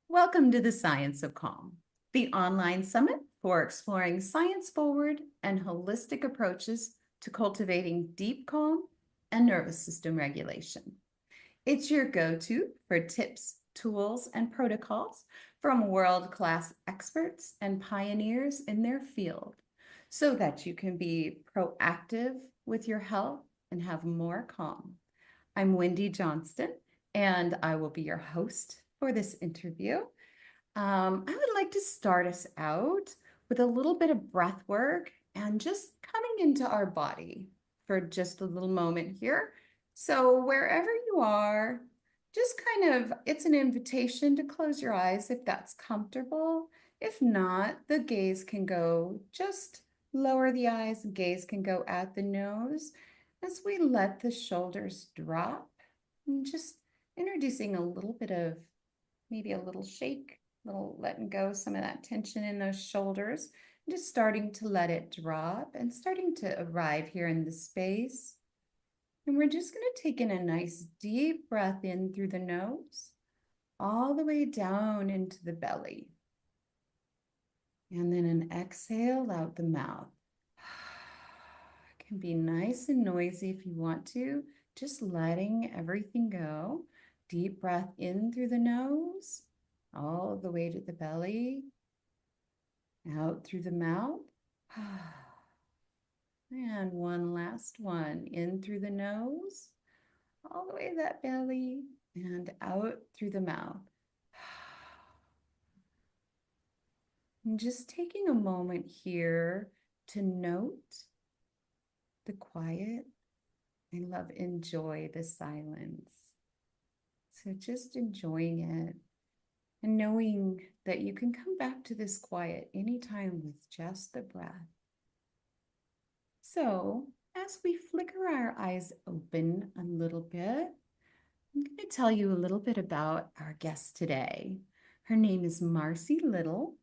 Welcome to the Science of Calm, the online summit for exploring science-forward and holistic approaches to cultivating deep calm and nervous system regulation. It's your go-to for tips, tools, and protocols from world-class experts and pioneers in their field so that you can be proactive with your health and have more calm. I'm Wendy Johnston, and I will be your host for this interview. I would like to start us out with a little bit of breath work and just coming into our body for just a little moment here. So wherever you are, just kind of, it's an invitation to close your eyes if that's comfortable. If not, the gaze can go, just lower the eyes, gaze can go at the nose as we let the shoulders drop and just introducing a little bit of maybe a little shake, little letting go some of that tension in those shoulders, just starting to let it drop and starting to arrive here in the space. And we're just going to take in a nice deep breath in through the nose, all the way down into the belly. And then an exhale out the mouth. It can be nice and noisy if you want to, just letting everything go. Deep breath in through the nose, all the way to the belly, out through the mouth. And one last one, in through the nose, all the way to that belly, and out through the mouth. And just taking a moment here to note the quiet. I love enjoy the silence. So just enjoying it and knowing that you can come back to this quiet anytime with just the breath. So as we flicker our eyes open a little bit, I'm going to tell you a little bit about our guest today. Her name is Marcy Little,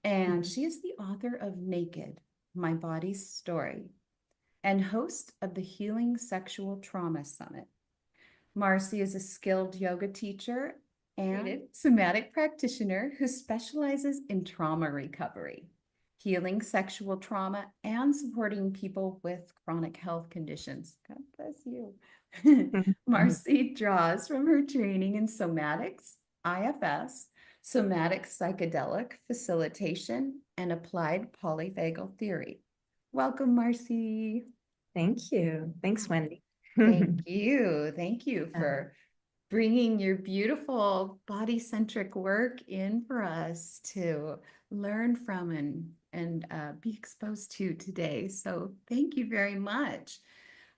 and she is the author of Naked, My Body's Story, and host of the Healing Sexual Trauma Summit. Marcy is a skilled yoga teacher and somatic practitioner who specializes in trauma recovery, healing sexual trauma, and supporting people with chronic health conditions. God bless you. Marcy draws from her training in somatics, IFS, somatic psychedelic facilitation, and applied polyvagal theory. Welcome, Marcy. Thank you. Thanks, Wendy. Thank you. Thank you for bringing your beautiful body-centric work in for us to learn from and be exposed to today. So thank you very much.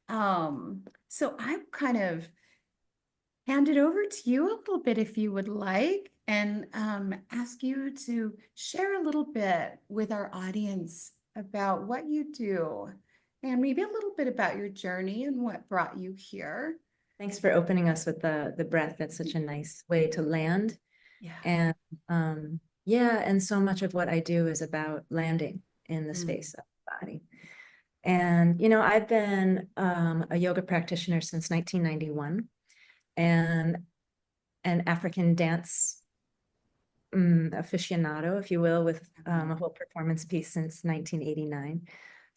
So I kind of hand it over to you a little bit if you would like, and ask you to share a little bit with our audience about what you do and maybe a little bit about your journey and what brought you here. Thanks for opening us with the breath. That's such a nice way to land. Yeah. And yeah, and so much of what I do is about landing in the space of the body. And, you know, I've been a yoga practitioner since 1991 and an African dance aficionado, if you will, with a whole performance piece since 1989.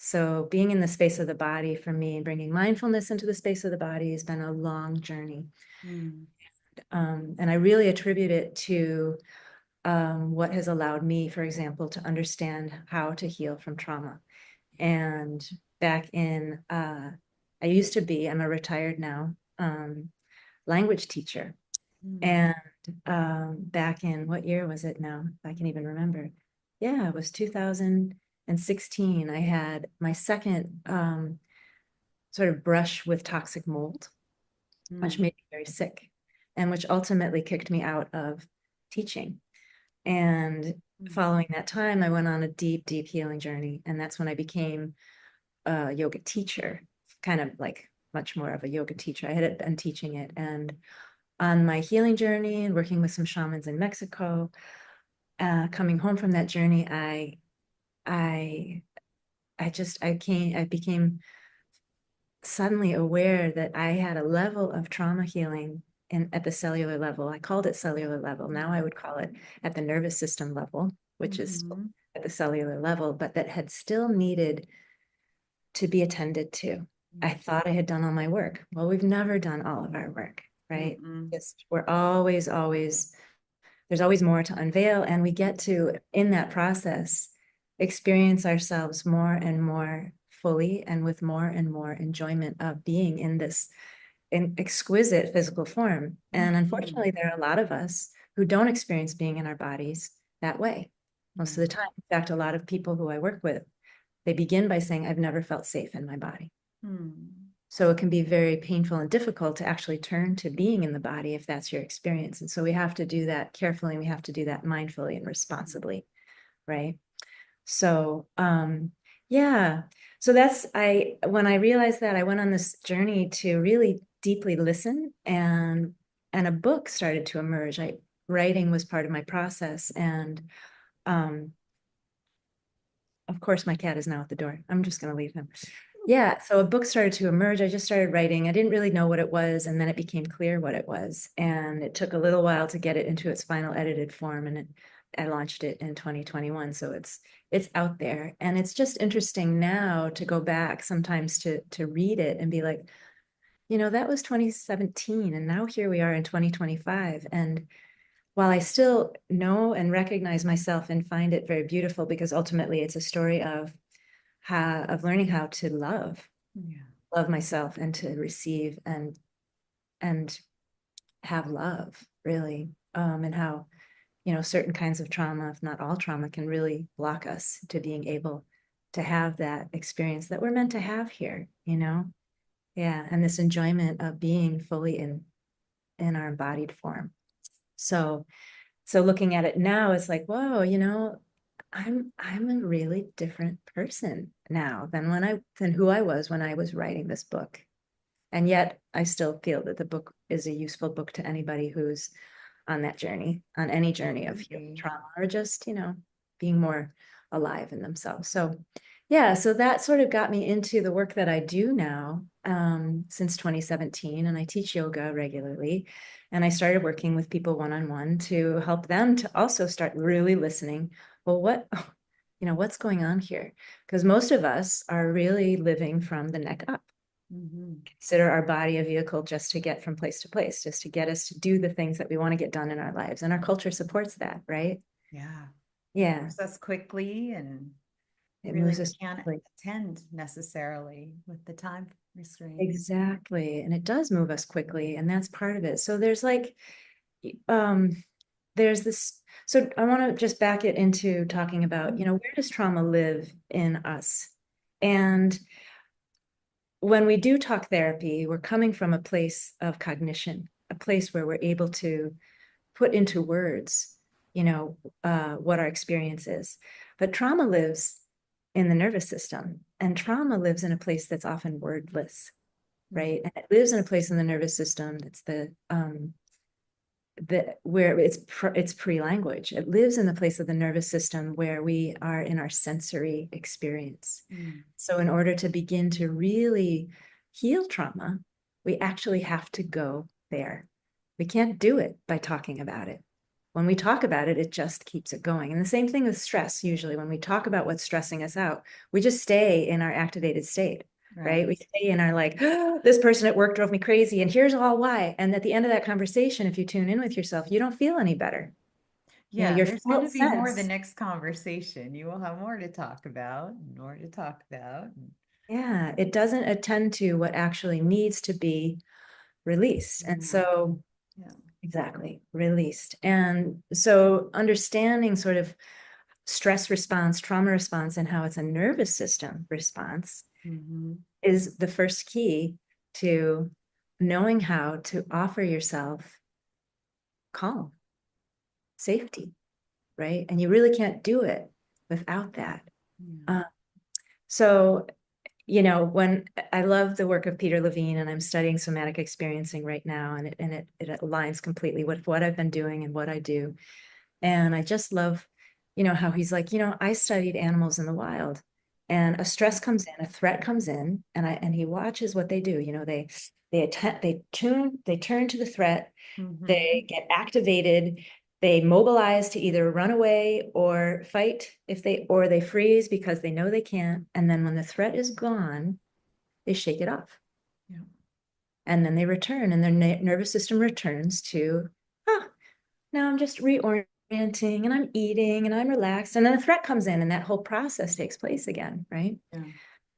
So being in the space of the body for me and bringing mindfulness into the space of the body has been a long journey. And I really attribute it to what has allowed me, for example, to understand how to heal from trauma. And back in, I'm a retired now, language teacher. And back in, what year was it now? I can even remember. Yeah, it was 2016. I had my second sort of brush with toxic mold, which made me very sick and which ultimately kicked me out of teaching. And following that time, I went on a deep, deep healing journey. And that's when I became a yoga teacher, kind of like much more of a yoga teacher. I had been teaching it. And on my healing journey and working with some shamans in Mexico, coming home from that journey, I I became suddenly aware that I had a level of trauma healing at the cellular level. I called it cellular level. Now I would call it at the nervous system level, which is at the cellular level, but that had still needed to be attended to. I thought I had done all my work. Well, we've never done all of our work, right? We're always, there's always more to unveil. And we get to, in that process, experience ourselves more and more fully and with more and more enjoyment of being in this exquisite physical form. And unfortunately, there are a lot of us who don't experience being in our bodies that way most of the time. In fact, a lot of people who I work with, they begin by saying, I've never felt safe in my body. So it can be very painful and difficult to actually turn to being in the body if that's your experience. And so we have to do that carefully, and we have to do that mindfully and responsibly, right? So yeah. So when I realized that, I went on this journey to really deeply listen, and a book started to emerge. Writing was part of my process. And of course, my cat is now at the door. I'm just going to leave him. Yeah, so a book started to emerge. I just started writing. I didn't really know what it was, and then it became clear what it was. And it took a little while to get it into its final edited form, and I launched it in 2021. So it's out there, and it's just interesting now to go back sometimes to read it and be like, that was 2017, and now here we are in 2025. And while I still know and recognize myself and find it very beautiful, because ultimately it's a story of learning how to love myself, and to receive and have love, really, and how certain kinds of trauma, if not all trauma, can really block us to being able to have that experience that we're meant to have here. Yeah, and this enjoyment of being fully in our embodied form. So looking at it now, it's like, whoa, I'm a really different person now than who I was when I was writing this book. And yet I still feel that the book is a useful book to anybody who's on that journey, on any journey of healing trauma, or just, being more alive in themselves. So yeah, so that sort of got me into the work that I do now, since 2017, and I teach yoga regularly. And I started working with people one-on-one to help them to also start really listening. Well, what's going on here? Because most of us are really living from the neck up. Consider our body a vehicle just to get from place to place, just to get us to do the things that we want to get done in our lives. And our culture supports that, right? Yeah. Yeah. It moves us quickly, and It really moves us can't quickly. attend necessarily with the time restraint. Exactly. And it does move us quickly, and that's part of it. So there's there's this, so I want to just back it into talking about, where does trauma live in us? And when we do talk therapy, we're coming from a place of cognition, a place where we're able to put into words, what our experience is. But trauma lives in the nervous system, and trauma lives in a place that's often wordless, right? And it lives in a place in the nervous system that's where it's pre-language. It lives in the place of the nervous system where we are in our sensory experience. So in order to begin to really heal trauma, we actually have to go there. We can't do it by talking about it. When we talk about it, it just keeps it going. And the same thing with stress. Usually when we talk about what's stressing us out, we just stay in our activated state. Right? We stay in our like, oh, this person at work drove me crazy, and here's all why. And at the end of that conversation, if you tune in with yourself, you don't feel any better. Yeah, Your there's going to felt be more the sense. next conversation. You will have more to talk about, more to talk about. Yeah, it doesn't attend to what actually needs to be released. And so, exactly, released. And so understanding sort of stress response, trauma response, and how it's a nervous system response is the first key to knowing how to offer yourself calm, safety, right? And you really can't do it without that. So, when I love the work of Peter Levine, and I'm studying somatic experiencing right now, and it aligns completely with what I've been doing and what I do. And I just love, you know, how he's like, you know, I studied animals in the wild, and a stress comes in, a threat comes in, and he watches what they do. You know, they turn to the threat, they get activated, they mobilize to either run away or fight or they freeze because they know they can't. And then when the threat is gone, they shake it off. Yeah. And then they return, and their nervous system returns to, oh, now I'm just reorienting and I'm eating and I'm relaxed. And then a threat comes in and that whole process takes place again, right? Yeah.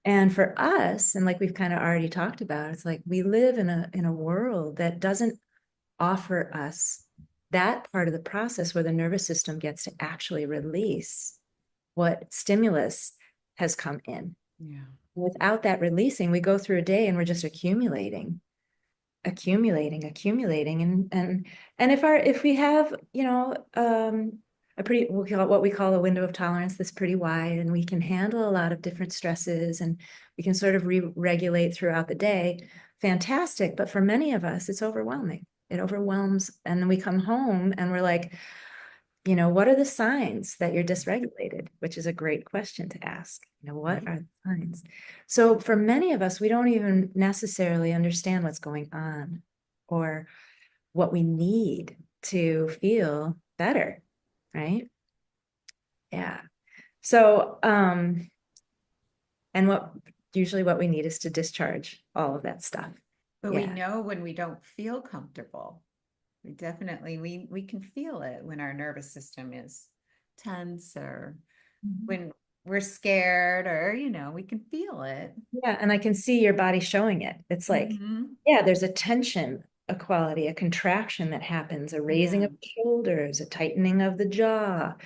And for us, and like we've kind of already talked about, it's like we live in a world that doesn't offer us that part of the process where the nervous system gets to actually release what stimulus has come in. Yeah. Without that releasing, we go through a day and we're just accumulating, and if we have, you know, a pretty, we'll call it what we call a window of tolerance that's pretty wide, and we can handle a lot of different stresses, and we can sort of re-regulate throughout the day, fantastic. But for many of us, it's overwhelming. It overwhelms, and then we come home and we're like, you know, what are the signs that you're dysregulated? Which is a great question to ask. You know, what are the signs? So for many of us, we don't even necessarily understand what's going on or what we need to feel better, right? Yeah. So, and usually what we need is to discharge all of that stuff. But we Yeah. know when we don't feel comfortable. We definitely, we can feel it when our nervous system is tense, or when we're scared, or, you know, we can feel it. Yeah, and I can see your body showing it. It's like, yeah, there's a tension, a quality, a contraction that happens, a raising Yeah. of the shoulders, a tightening of the jaw,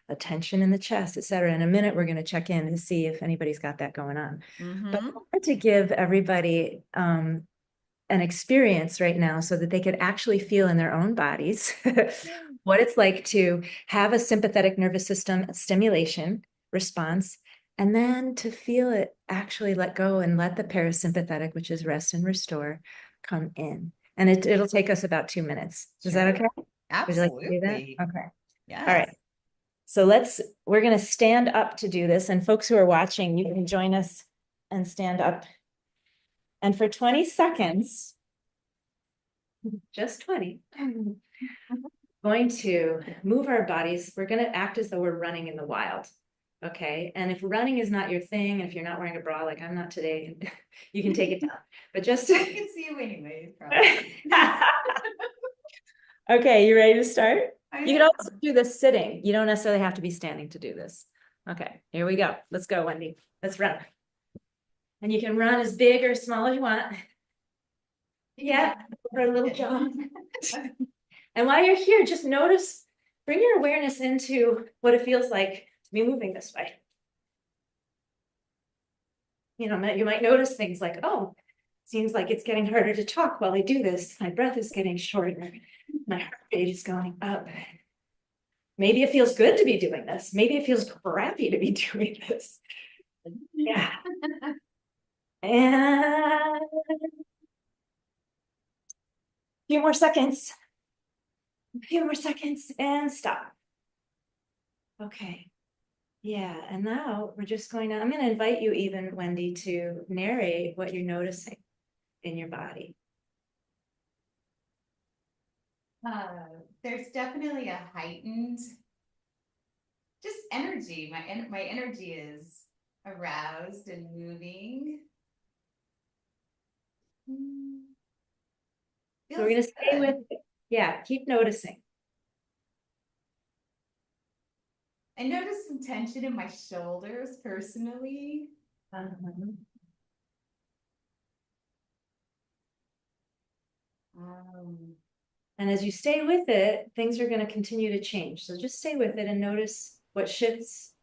a tension in the chest, et cetera. In a minute, we're going to check in and see if anybody's got that going on. But I wanted to give everybody an experience right now so that they could actually feel in their own bodies what it's like to have a sympathetic nervous system stimulation response, and then to feel it actually let go and let the parasympathetic, which is rest and restore, come in. And it'll take us about 2 minutes. Is that okay? Would you like to do that? Absolutely. Okay. Yes. All right. So we're going to stand up to do this. And folks who are watching, you can join us and stand up. And for 20 seconds, just 20, going to move our bodies. We're going to act as though we're running in the wild. Okay. And if running is not your thing, if you're not wearing a bra, like I'm not today, you can take it down. But just I can see you anyway, probably. Okay, you ready to start? You can also do this sitting. You don't necessarily have to be standing to do this. Okay, here we go. Let's go, Wendy. Let's run. And you can run as big or small as you want. Yeah, for a little jog. And while you're here, just notice, bring your awareness into what it feels like to be moving this way. You know, you might notice things like, oh, seems like it's getting harder to talk while I do this. My breath is getting shorter. My heart rate is going up. Maybe it feels good to be doing this. Maybe it feels crappy to be doing this. Yeah. And a few more seconds. A few more seconds and stop. Okay. Yeah. And now we're just I'm going to invite you even, Wendy, to narrate what you're noticing in your body. There's definitely a heightened just energy. My energy is aroused and moving. So we're going to stay with it. Yeah, keep noticing. I noticed some tension in my shoulders personally. And as you stay with it, things are going to continue to change. So just stay with it and notice what shifts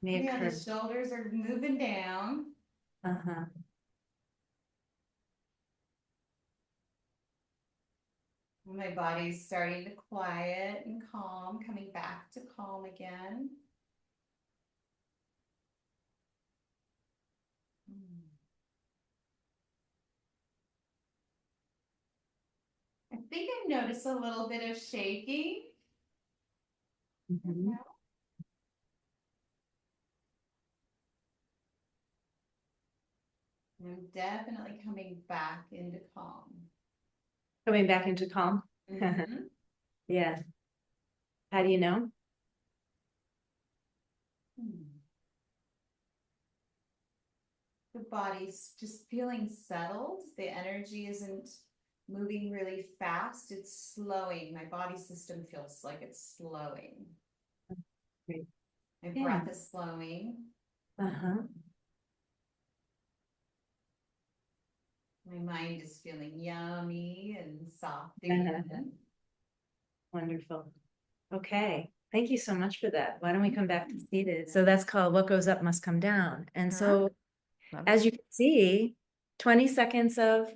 may occur. The shoulders are moving down. My body's starting to quiet and calm, coming back to calm again. I think I noticed a little bit of shaking. Mhm. I'm definitely coming back into calm. Coming back into calm. Mhm. Yeah. How do you know? Hmm. The body's just feeling settled. The energy isn't moving really fast. It's slowing. My body system feels like it's slowing. Great. My Yeah. breath is slowing. Uh-huh. My mind is feeling yummy and soft Uh-huh. again. Wonderful. Okay. Thank you so much for that. Why don't we come back to seated? So that's called What Goes Up Must Come Down. And so Love as it. you can see, 20 seconds of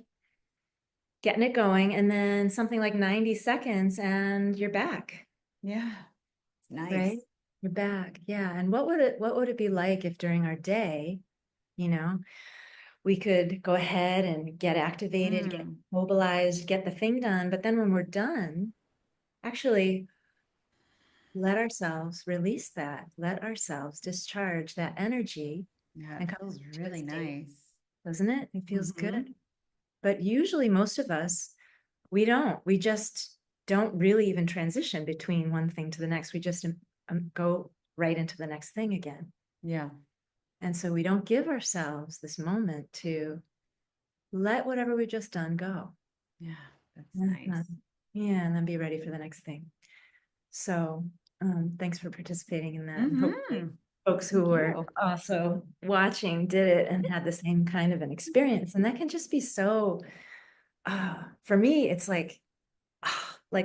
getting it going, and then something like 90 seconds and you're back, Yeah, it's nice. right? You're back. Yeah. And what would it be like if during our day, you know, we could go ahead and get activated, get mobilized, get the thing done. But then when we're done, actually let ourselves release that, let ourselves discharge that energy Yeah, and it come feels to a really state, nice. doesn't it? It feels good. Mhm. But usually most of us, we don't. We just don't really even transition between one thing to the next. We just go right into the next thing again. Yeah. And so we don't give ourselves this moment to let whatever we've just done go. Yeah, that's Mhm. nice. Yeah, and then be ready for the next thing. So thanks for participating in that. And hopefully Mhm. folks who Thank were you. also watching did it and had the same kind of an experience. And that can just be so, for me, it's like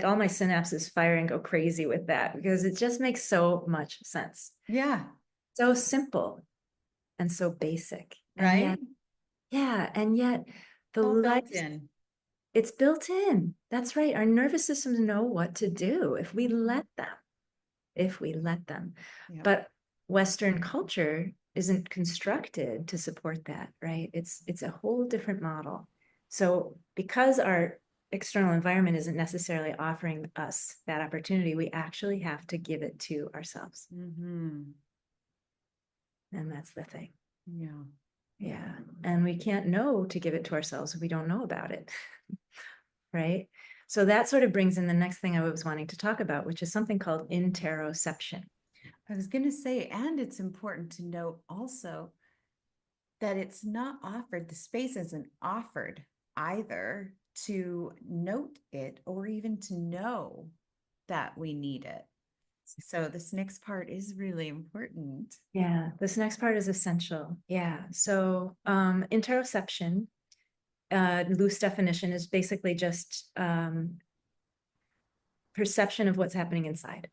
all my synapses fire and go crazy with that because it just makes so much sense. Yeah, So simple and so basic. And right? yet, yeah, and yet the All life, built in. it's built in. That's right. Our nervous systems know what to do if we let them, if we let them. Yeah. But Western culture isn't constructed to support that, right? It's a whole different model. So because our external environment isn't necessarily offering us that opportunity, we actually have to give it to ourselves. Mm-hmm. And that's the thing. Yeah. Yeah. And we can't know to give it to ourselves if we don't know about it. Right? So that sort of brings in the next thing I was wanting to talk about, which is something called interoception. I was going to say, and it's important to note also that it's not offered, the space isn't offered either to note it or even to know that we need it. So this next part is really important. Yeah, this next part is essential. Yeah. So interoception, loose definition, is basically just perception of what's happening inside,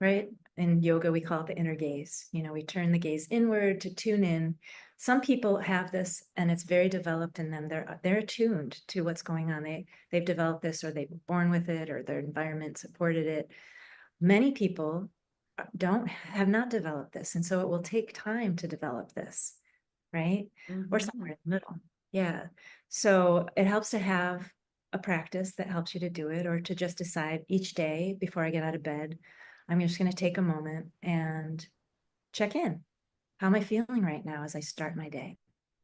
right? In yoga, we call it the inner gaze. You know, we turn the gaze inward to tune in. Some people have this and it's very developed in them. They're attuned to what's going on. They've developed this or they were born with it or their environment supported it. Many people have not developed this. And so it will take time to develop this, right? Or somewhere in the middle. Yeah. So it helps to have a practice that helps you to do it or to just decide each day before I get out of bed, I'm just going to take a moment and check in. How am I feeling right now as I start my day?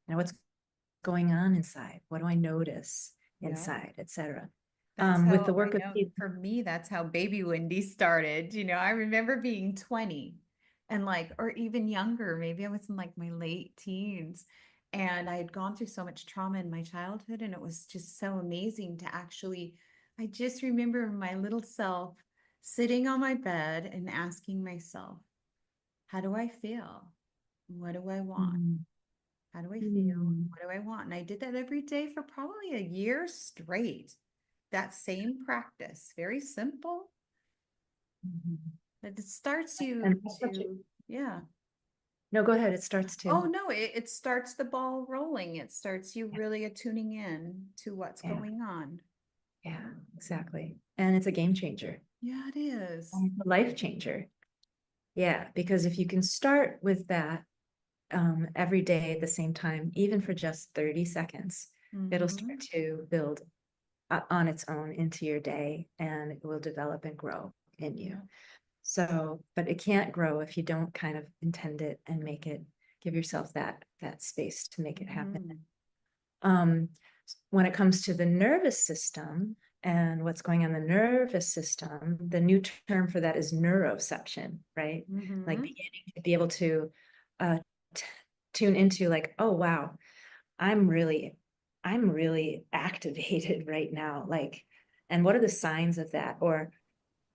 Now, what's going on inside? What do I notice Yeah. inside, etc. That's With the how I work of know for me, that's how Baby Wendy started. I remember being 20 and like, or even younger, maybe I was in like my late teens. And I had gone through so much trauma in my childhood, and it was just so amazing to actually, I just remember my little self sitting on my bed and asking myself, how do I feel? What do I want? Mm, How do I feel? mm, What do I want? And I did that every day for probably a year straight. That same practice, very simple, mhm. but it starts you And to, yeah. no, go ahead. It starts Oh, to. no, it starts the ball rolling. It starts you really attuning in to what's Yeah, going on. yeah, exactly. And it's a game changer, Yeah, it is. a life changer. Yeah, because if you can start with that every day at the same time, even for just 30 seconds, it'll start Mhm. to build on its own into your day and it will develop and grow in you. Yeah. So, but it can't grow if you don't kind of intend it and make it, give yourself that space to make it happen. When it comes to the nervous system and what's going on in the nervous system, the new term for that is neuroception, right? Like beginning to be able to tune into like, oh wow, I'm really activated right now. Like, and what are the signs of that? Or,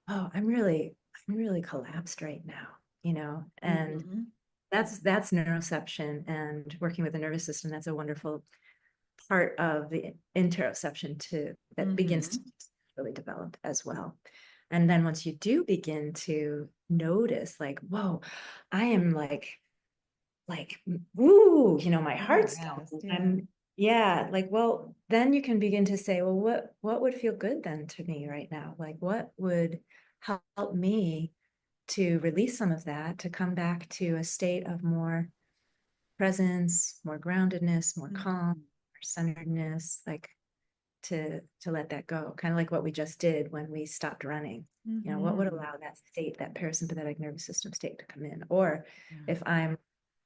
oh, I'm really collapsed right now, you know? And that's neuroception, and working with the nervous system. That's a wonderful part of the interoception to that begins to really develop as well. And then once you do begin to notice, like, whoa, I am like, woo, you know, my heart's I'm yeah, like, well, then you can begin to say, well, what would feel good then to me right now? Like, what would help me to release some of that, to come back to a state of more presence, more groundedness, more calm, more centeredness, like to let that go, kind of like what we just did when we stopped running. You know, what would allow that state, that parasympathetic nervous system state to come in? Or if I'm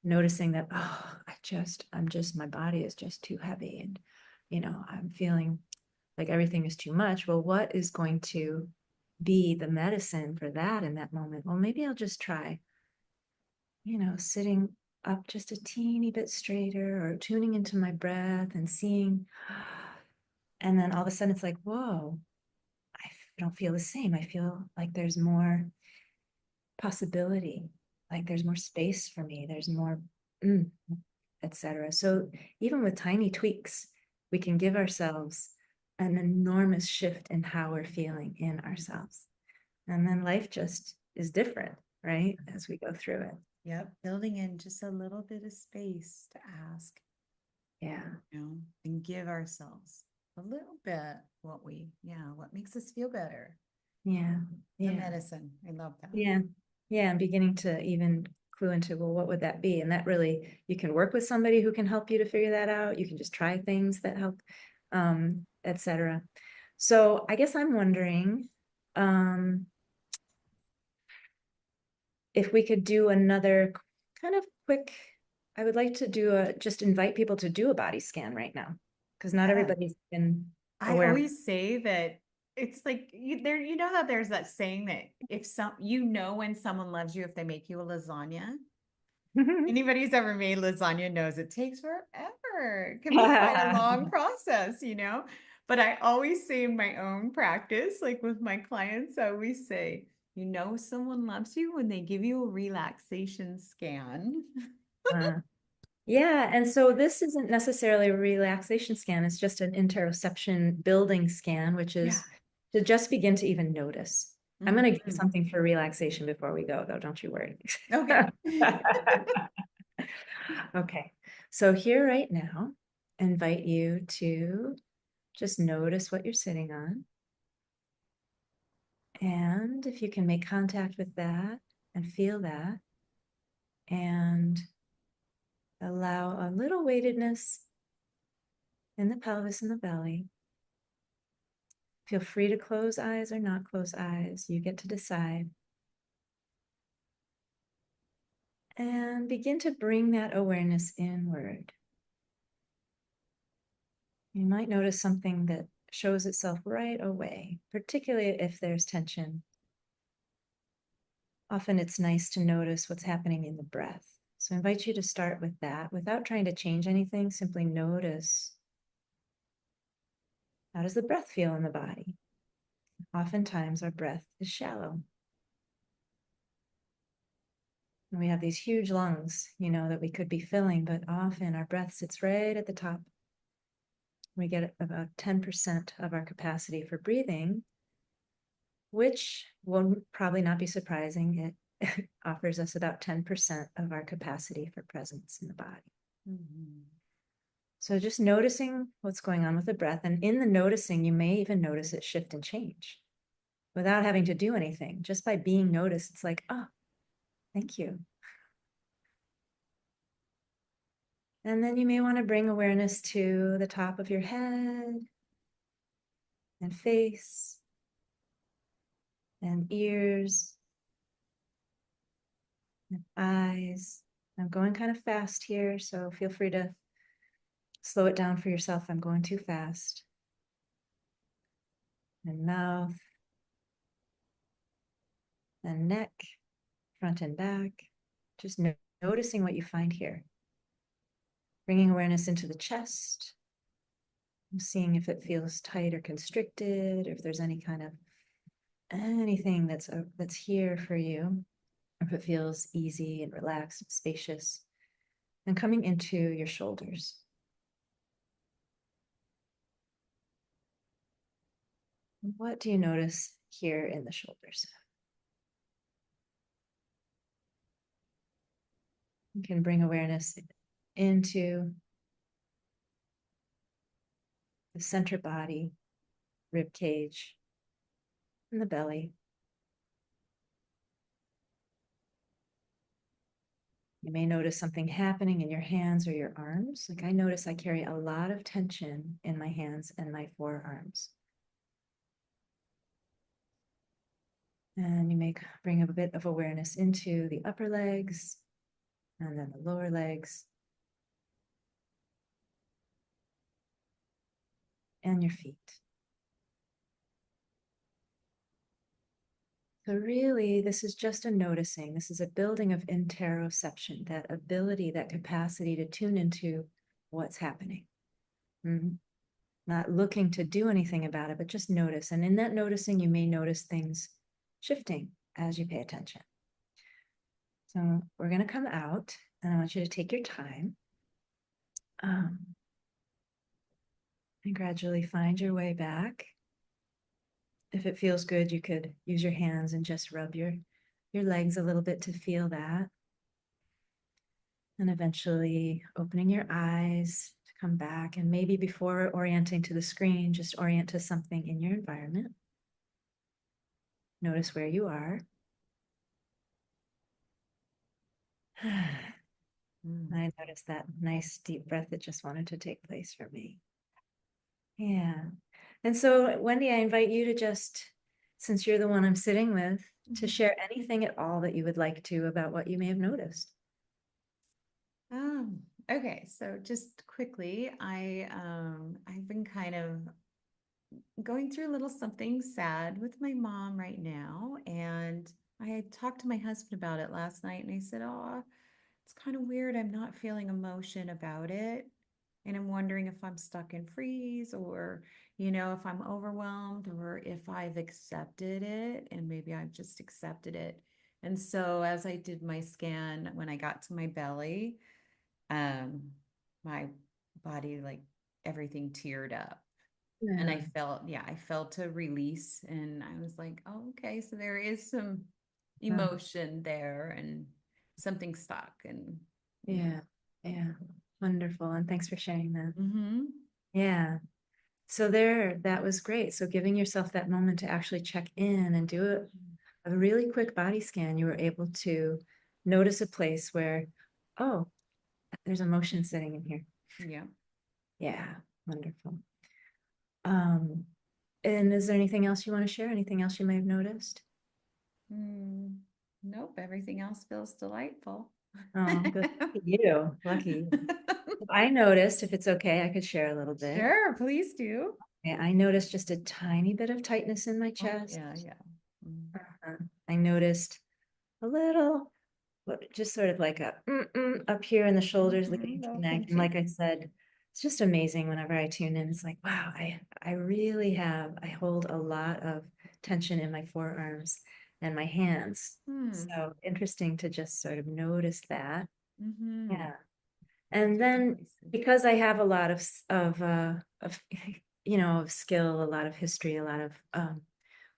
noticing that, oh, I'm just, my body is just too heavy, and, you know, I'm feeling like everything is too much. Well, what is going to be the medicine for that in that moment? Well, maybe I'll just try, you know, sitting up just a teeny bit straighter, or tuning into my breath and seeing. And then all of a sudden it's like, whoa, I don't feel the same. I feel like there's more possibility, like there's more space for me. There's more, etc. So even with tiny tweaks, we can give ourselves an enormous shift in how we're feeling in ourselves. And then life just is different, right? As we go through it. Yep. Building in just a little bit of space to ask. Yeah. You know, and give ourselves a little bit what makes us feel better. Yeah. The Yeah. medicine. I love that. Yeah. Yeah. I'm beginning to even clue into, well, what would that be? And that really, you can work with somebody who can help you to figure that out. You can just try things that help, etc. So I guess I'm wondering, if we could do another kind of quick, I would like to do just invite people to do a body scan right now, because not everybody's been I aware. always say that it's like you know how there's that saying that if when someone loves you if they make you a lasagna. Anybody who's ever made lasagna knows it takes forever. It can be quite a long process, you know. But I always say in my own practice, like with my clients, I always say, you know, someone loves you when they give you a relaxation scan. Yeah, and so this isn't necessarily a relaxation scan, it's just an interoception building scan, which is to just begin to even notice. I'm going to give something for relaxation before we go, though, don't you worry. Okay. Okay, so here right now, invite you to just notice what you're sitting on. And if you can make contact with that and feel that, and allow a little weightedness in the pelvis and the belly. Feel free to close eyes or not close eyes. You get to decide. And begin to bring that awareness inward. You might notice something that shows itself right away, particularly if there's tension. Often it's nice to notice what's happening in the breath. So I invite you to start with that without trying to change anything. Simply notice, how does the breath feel in the body? Oftentimes our breath is shallow. And we have these huge lungs, you know, that we could be filling, but often our breath sits right at the top. We get about 10% of our capacity for breathing, which will probably not be surprising. It offers us about 10% of our capacity for presence in the body. So just noticing what's going on with the breath. And in the noticing, you may even notice it shift and change without having to do anything. Just by being noticed, it's like, oh, thank you. And then you may want to bring awareness to the top of your head and face and ears Eyes. I'm going kind of fast here, so feel free to slow it down for yourself. I'm going too fast. And mouth, and neck, front and back. Just noticing what you find here. Bringing awareness into the chest. Seeing if it feels tight or constricted, or if there's any kind of anything that's here for you, or if it feels easy and relaxed and spacious. And coming into your shoulders. What do you notice here in the shoulders? You can bring awareness into the center body, rib cage, and the belly. You may notice something happening in your hands or your arms. Like I notice I carry a lot of tension in my hands and my forearms. And you may bring a bit of awareness into the upper legs and then the lower legs and your feet. So really, this is just a noticing. This is a building of interoception, that ability, that capacity to tune into what's happening. Not looking to do anything about it, but just notice. And in that noticing, you may notice things shifting as you pay attention. So we're going to come out, and I want you to take your time and gradually find your way back. If it feels good, you could use your hands and just rub your legs a little bit to feel that. And eventually opening your eyes to come back. And maybe before orienting to the screen, just orient to something in your environment. Notice where you are. I noticed that nice deep breath that just wanted to take place for me. Yeah. And so, Wendy, I invite you to just, since you're the one I'm sitting with, to share anything at all that you would like to about what you may have noticed. Okay, so just quickly, I've been kind of going through a little something sad with my mom right now, and I had talked to my husband about it last night, and I said, "Oh, it's kind of weird. I'm not feeling emotion about it, and I'm wondering if I'm stuck in freeze, or if I'm overwhelmed, or if I've accepted it, and maybe I've just accepted it." And so, as I did my scan, when I got to my belly, my body, like everything teared up. And Yeah. I felt a release, and I was like, oh, okay, so there is some emotion there and something stuck. And Yeah. Yeah. Wonderful. And thanks for sharing that. Mm-hmm. Yeah. So that was great. So giving yourself that moment to actually check in and do a really quick body scan, you were able to notice a place where, oh, there's emotion sitting in here. Yeah. Yeah, wonderful. And is there anything else you want to share? Anything else you may have noticed? Nope, everything else feels delightful. Oh, good. Lucky you. Lucky you. I noticed, if it's okay, I could share a little bit. Sure, please do. Yeah, I noticed just a tiny bit of tightness in my Oh, chest. yeah. I noticed a little, just sort of like a up here in the shoulders, leading to the Little neck. And pinching. like I said, it's just amazing whenever I tune in. It's like, wow, I really I hold a lot of tension in my forearms and my hands. So interesting to just sort of notice that. Yeah. And then because I have a lot of of skill, a lot of history, a lot of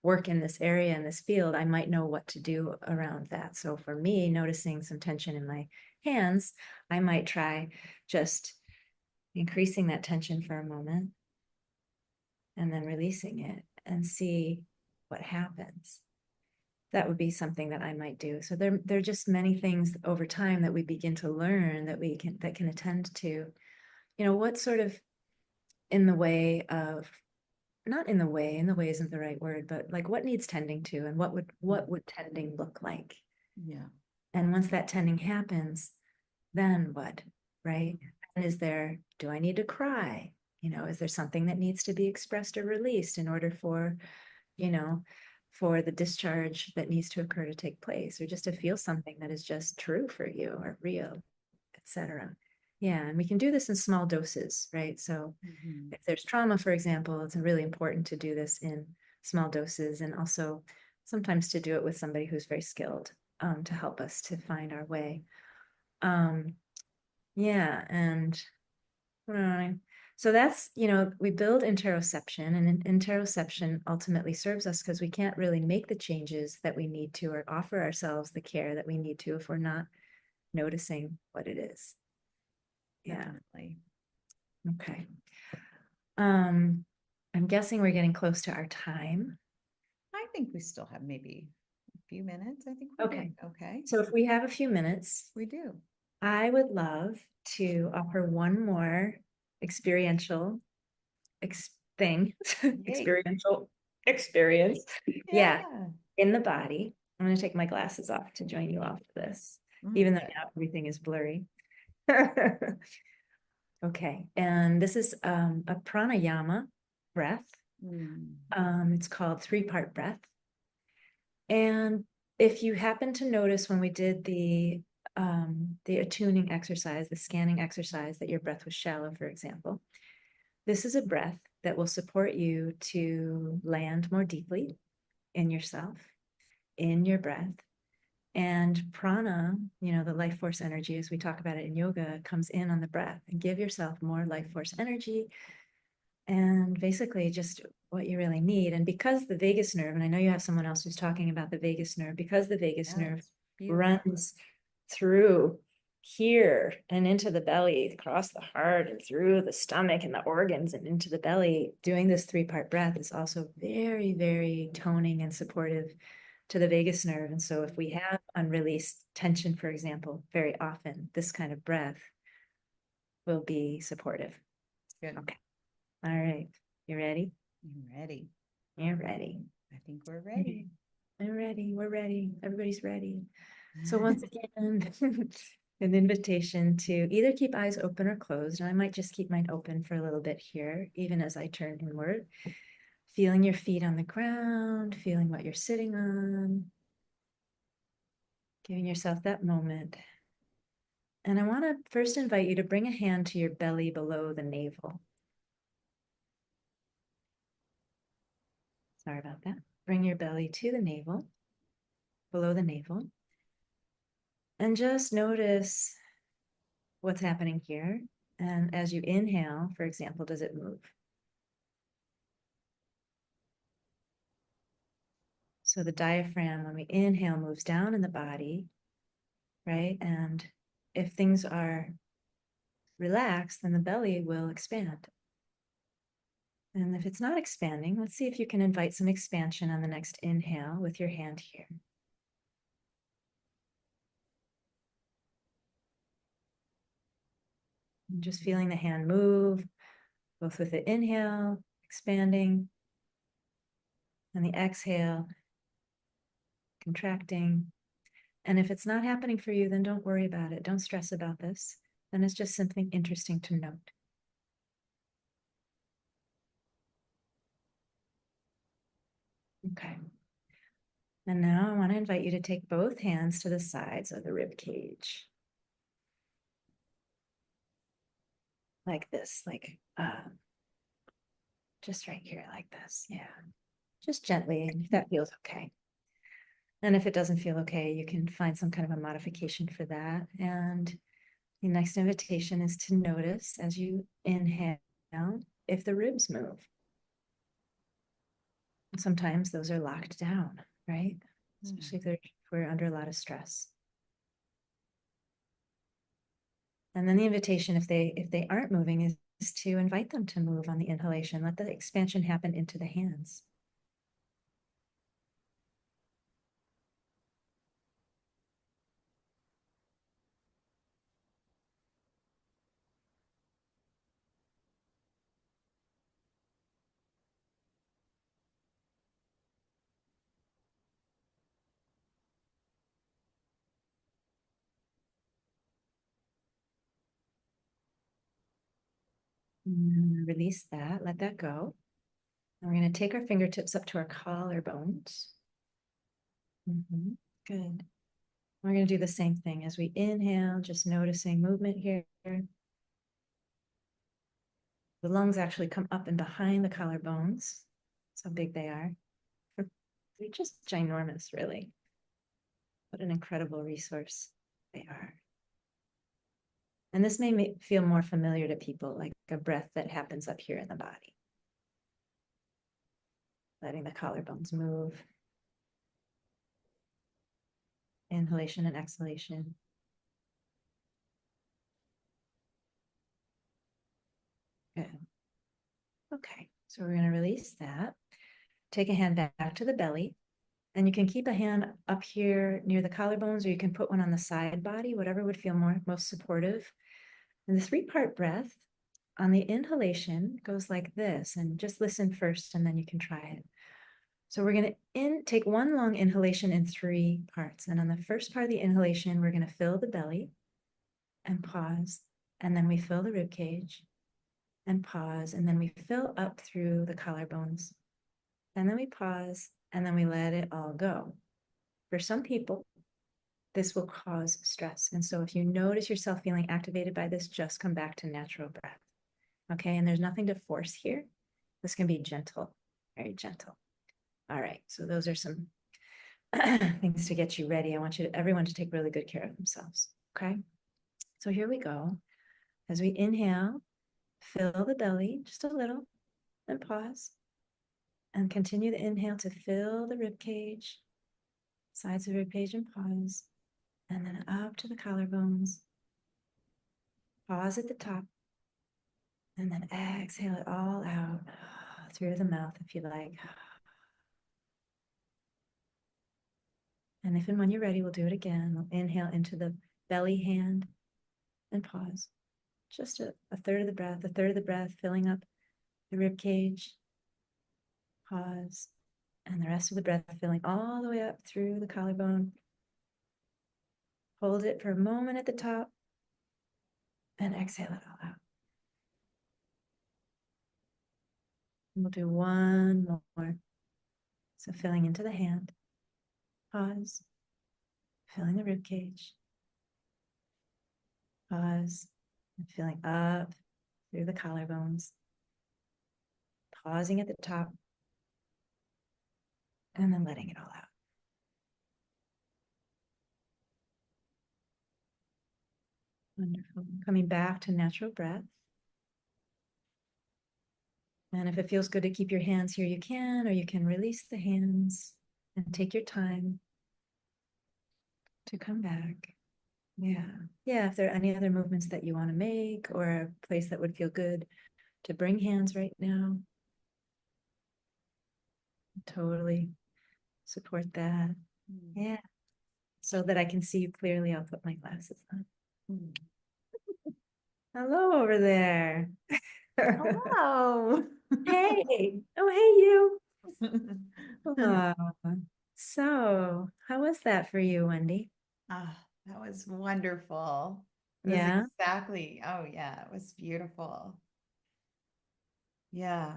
work in this area, in this field, I might know what to do around that. So for me, noticing some tension in my hands, I might try just increasing that tension for a moment and then releasing it and see what happens. That would be something that I might do. So there are just many things over time that we begin to learn that can attend to, what sort of in the way of, not in the way isn't the right word, but like what needs tending to, and what would tending look like? Yeah. And once that tending happens, then what, right? And do I need to cry? Is there something that needs to be expressed or released in order you know, for the discharge that needs to occur to take place, or just to feel something that is just true for you or real, etc. Yeah, and we can do this in small doses, right? So if there's trauma, for example, it's really important to do this in small doses, and also sometimes to do it with somebody who's very skilled to help us to find our way. Yeah, and so that's, we build interoception, and interoception ultimately serves us because we can't really make the changes that we need to or offer ourselves the care that we need to if we're not noticing what it is. Yeah. Definitely. Okay. I'm guessing we're getting close to our time. I think we still have maybe a few minutes. I think we're Okay. good. Okay. So if we have a few minutes, We do. I would love to offer one more experiential thing, experiential experience. Yeah, in the body. I'm going to take my glasses off to join you off this, even though now everything is blurry. Okay, and this is a pranayama breath. It's called 3-part breath. And if you happen to notice when we did the attuning exercise, the scanning exercise, that your breath was shallow, for example, this is a breath that will support you to land more deeply in yourself, in your breath. And prana, the life force energy, as we talk about it in yoga, comes in on the breath, and give yourself more life force energy and basically just what you really need. And because the vagus nerve, and I know you have someone else who's talking about the vagus nerve, because the vagus nerve runs through here and into the belly, across the heart and through the stomach and the organs and into the belly, doing this 3-part breath is also very, very toning and supportive to the vagus nerve. And so if we have unreleased tension, for example, very often this kind of breath will be supportive. Good. Okay. All right. You ready? I'm ready. You're ready. I think we're ready. I'm ready. We're ready. Everybody's ready. So once again, an invitation to either keep eyes open or closed. And I might just keep mine open for a little bit here, even as I turn inward. Feeling your feet on the ground, feeling what you're sitting on, giving yourself that moment. And I want to first invite you to bring a hand to your belly below the navel. Sorry about that. Bring your belly to the navel, below the navel. And just notice what's happening here. And as you inhale, for example, does it move? So the diaphragm, when we inhale, moves down in the body, right? And if things are relaxed, then the belly will expand. And if it's not expanding, let's see if you can invite some expansion on the next inhale with your hand here. And just feeling the hand move, both with the inhale, expanding, and the exhale, contracting. And if it's not happening for you, then don't worry about it. Don't stress about this. Then it's just something interesting to note. Okay. And now I want to invite you to take both hands to the sides of the rib cage. Like this, just right here, like this. Yeah. Just gently, and if that feels okay. And if it doesn't feel okay, you can find some kind of a modification for that. And the next invitation is to notice as you inhale if the ribs move. Sometimes those are locked down, right? Especially if we're under a lot of stress. And then the invitation, if they aren't moving, is to invite them to move on the inhalation. Let the expansion happen into the hands. And release that, let that go. And we're going to take our fingertips up to our collarbones. Good. We're going to do the same thing as we inhale, just noticing movement here. The lungs actually come up and behind the collarbones. That's how big they are. They're just ginormous, really. What an incredible resource they are. And this may feel more familiar to people, like a breath that happens up here in the body. Letting the collarbones move. Inhalation and exhalation. Good. Okay, so we're going to release that. Take a hand back to the belly. And you can keep a hand up here near the collarbones, or you can put one on the side body, whatever would feel most supportive. And the 3-part breath on the inhalation goes like this, and just listen first, and then you can try it. So we're going to take one long inhalation in 3 parts. And on the first part of the inhalation, we're going to fill the belly and pause. And then we fill the rib cage and pause. And then we fill up through the collarbones. And then we pause, and then we let it all go. For some people, this will cause stress. And so if you notice yourself feeling activated by this, just come back to natural breath. Okay, and there's nothing to force here. This can be gentle, very gentle. All right, so those are some things to get you ready. I want everyone to take really good care of themselves. Okay, so here we go. As we inhale, fill the belly just a little and pause. And continue the inhale to fill the rib cage, sides of the rib cage, and pause. And then up to the collarbones. Pause at the top. And then exhale it all out through the mouth if you like. And if and when you're ready, we'll do it again. We'll inhale into the belly hand and pause. Just a third of the breath, filling up the rib cage. Pause. And the rest of the breath filling all the way up through the collarbone. Hold it for a moment at the top and exhale it all out. And we'll do one more. So filling into the hand. Pause. Filling the rib cage. Pause. And filling up through the collarbones. Pausing at the top. And then letting it all out. Wonderful. Coming back to natural breath. And if it feels good to keep your hands here, you can, or you can release the hands and take your time to come back. Yeah. Yeah, if there are any other movements that you want to make, or a place that would feel good to bring hands right now. Totally support that. Yeah. So that I can see you clearly, I'll put my glasses on. Hello over there. Hello. Hey. Oh, hey, you. So how was that for you, Wendy? Ah, that was wonderful. It was Yeah. exactly, oh yeah, it was beautiful. Yeah.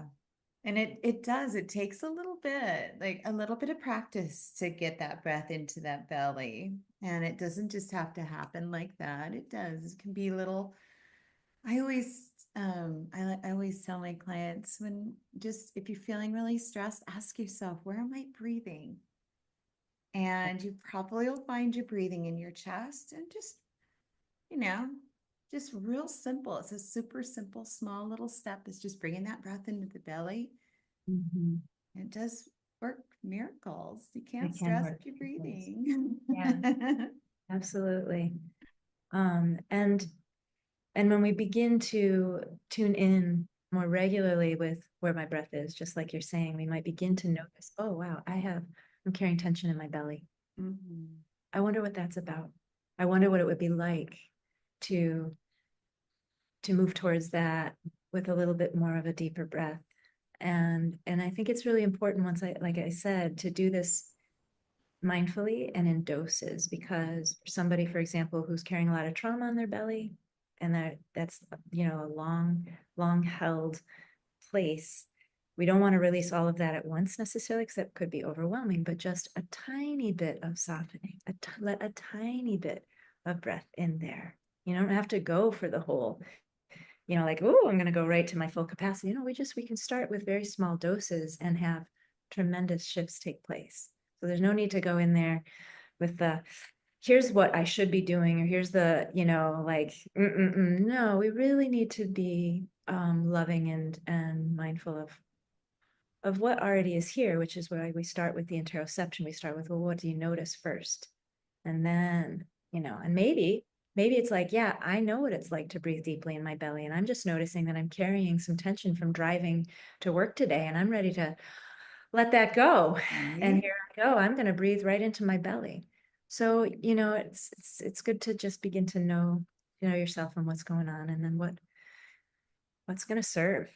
And it takes a little bit, like a little bit of practice to get that breath into that belly. And it doesn't just have to happen like that. It does. It can be little, I always tell my clients, when just if you're feeling really stressed, ask yourself, where am I breathing? And you probably will find you breathing in your chest, and just, you know, just real simple. It's a super simple, small little step. It's just bringing that breath into the belly. Mhm. It does work miracles. You can't It can stress work. if you're breathing. Yeah, absolutely. And when we begin to tune in more regularly with where my breath is, just like you're saying, we might begin to notice, oh wow, I'm carrying tension in my belly. Mhm. I wonder what that's about. I wonder what it would be like to move towards that with a little bit more of a deeper breath. And I think it's really important, like I said, to do this mindfully and in doses, because for somebody, for example, who's carrying a lot of trauma on their belly, and that's, you know, a long held place. We don't want to release all of that at once necessarily, because that could be overwhelming, but just a tiny bit of softening, let a tiny bit of breath in there. You don't have to go for the whole, you know, like, oh, I'm going to go right to my full capacity. You know, we can start with very small doses and have tremendous shifts take place. So there's no need to go in there with the, here's what I should be doing, or here's the, you know, like, no, we really need to be loving and mindful of what already is here, which is why we start with the interoception. We start with, well, what do you notice first? And then, you know, and maybe it's like, yeah, I know what it's like to breathe deeply in my belly. And I'm just noticing that I'm carrying some tension from driving to work today. And I'm ready to let that go. And here I go. I'm going to breathe right into my belly. So, you know, it's good to just begin to know yourself and what's going on, and then what's going to serve.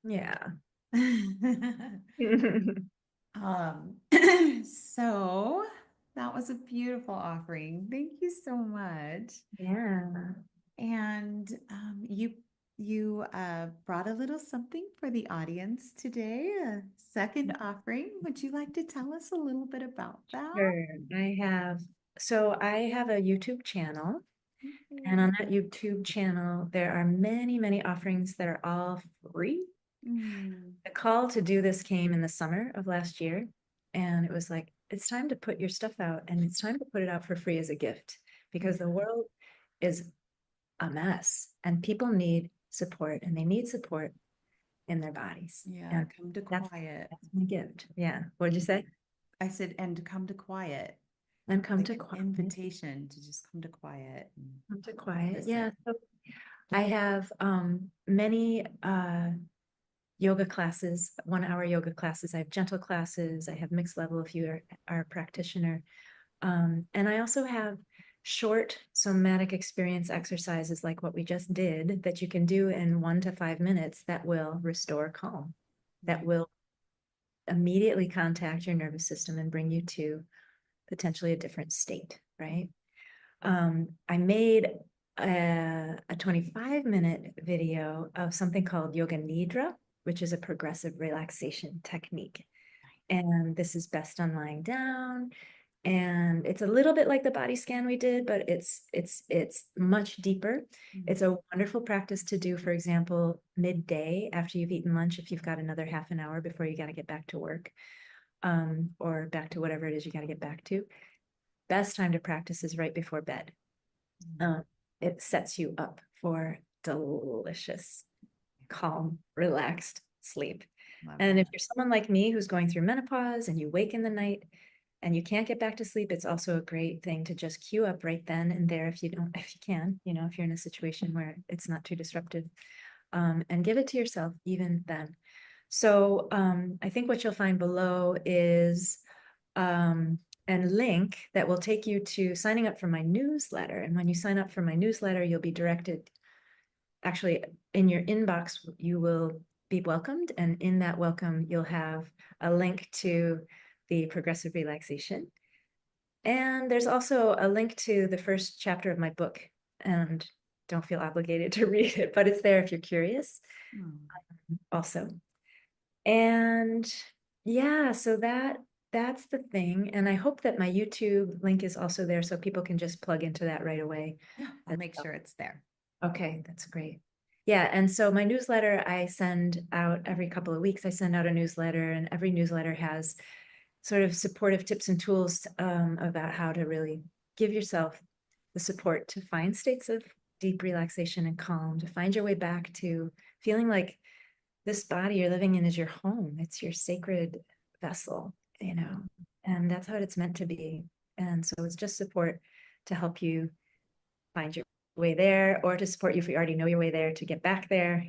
Yeah. Um, so that was a beautiful offering. Thank you so much. Yeah. And you brought a little something for the audience today, a second offering. Would you like to tell us a little bit about that? Sure. I have a YouTube channel, and on that YouTube channel, there are many, many offerings that are all free. The call to do this came in the summer of last year, and it was like, it's time to put your stuff out, and it's time to put it out for free as a gift, because the world is a mess and people need support, and they need support in their bodies. Yeah, And come to that's quiet. my gift. Yeah. What did you say? I said, and to come to quiet. And come Like to an quiet. invitation to just come to quiet. Come to quiet. Listen. Yeah. So I have many yoga classes, 1 hour yoga classes. I have gentle classes. I have mixed level if you are a practitioner. And I also have short somatic experience exercises like what we just did that you can do in 1 to 5 minutes that will restore calm, that will immediately contact your nervous system and bring you to potentially a different state, right? I made a 25-minute video of something called Yoga Nidra, which is a progressive relaxation technique. And this is best done lying down. And it's a little bit like the body scan we did, but it's much deeper. It's a wonderful practice to do, for example, midday after you've eaten lunch, if you've got another half an hour before you got to get back to work, or back to whatever it is you got to get back to. Best time to practice is right before bed. It sets you up for delicious, calm, relaxed sleep. And if you're someone like me who's going through menopause and you wake in the night and you can't get back to sleep, it's also a great thing to just queue up right then and there if you can, if you're in a situation where it's not too disruptive, and give it to yourself even then. So I think what you'll find below is a link that will take you to signing up for my newsletter. And when you sign up for my newsletter, you'll be directed, actually in your inbox, you will be welcomed. And in that welcome, you'll have a link to the progressive relaxation. And there's also a link to the first chapter of my book. And don't feel obligated to read it, but it's there if you're curious. Also. And yeah, so that's the thing. And I hope that my YouTube link is also there so people can just plug into that right away. Yeah, I'll make sure it's there. Okay, that's great. Yeah, and so my newsletter, I send out every couple of weeks. I send out a newsletter, and every newsletter has sort of supportive tips and tools about how to really give yourself the support to find states of deep relaxation and calm, to find your way back to feeling like this body you're living in is your home. It's your sacred vessel, and that's how it's meant to be. And so it's just support to help you find your way there, or to support you if you already know your way there to get back there,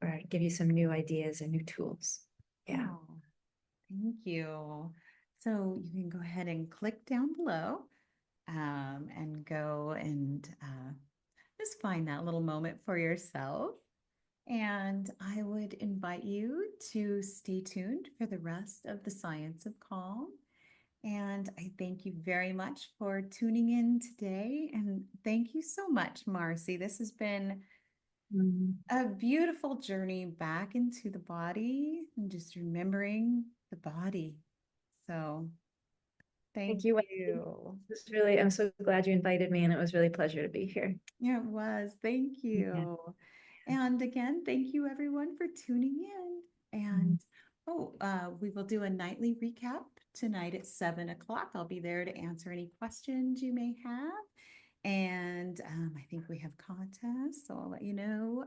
or give you some new ideas and new tools. Yeah. Oh, thank you. So you can go ahead and click down below, and go and just find that little moment for yourself. And I would invite you to stay tuned for the rest of the Science of Calm. And I thank you very much for tuning in today. And thank you so much, Marcy. This has been Mm. a beautiful journey back into the body and just remembering the body. So Thank thank you, Wendy. you. This was really, I'm so glad you invited me, and it was really a pleasure to be here. Yeah, it was. Thank Yeah. you. And again, thank you everyone for tuning in. Mhm. And we will do a nightly recap tonight at 7 o'clock. I'll be there to answer any questions you may have. And I think we have contests, so I'll let you know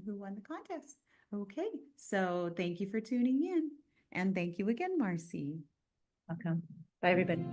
who won the contest. Okay, so thank you for tuning in. And thank you again, Marcy. Welcome. Bye, everybody.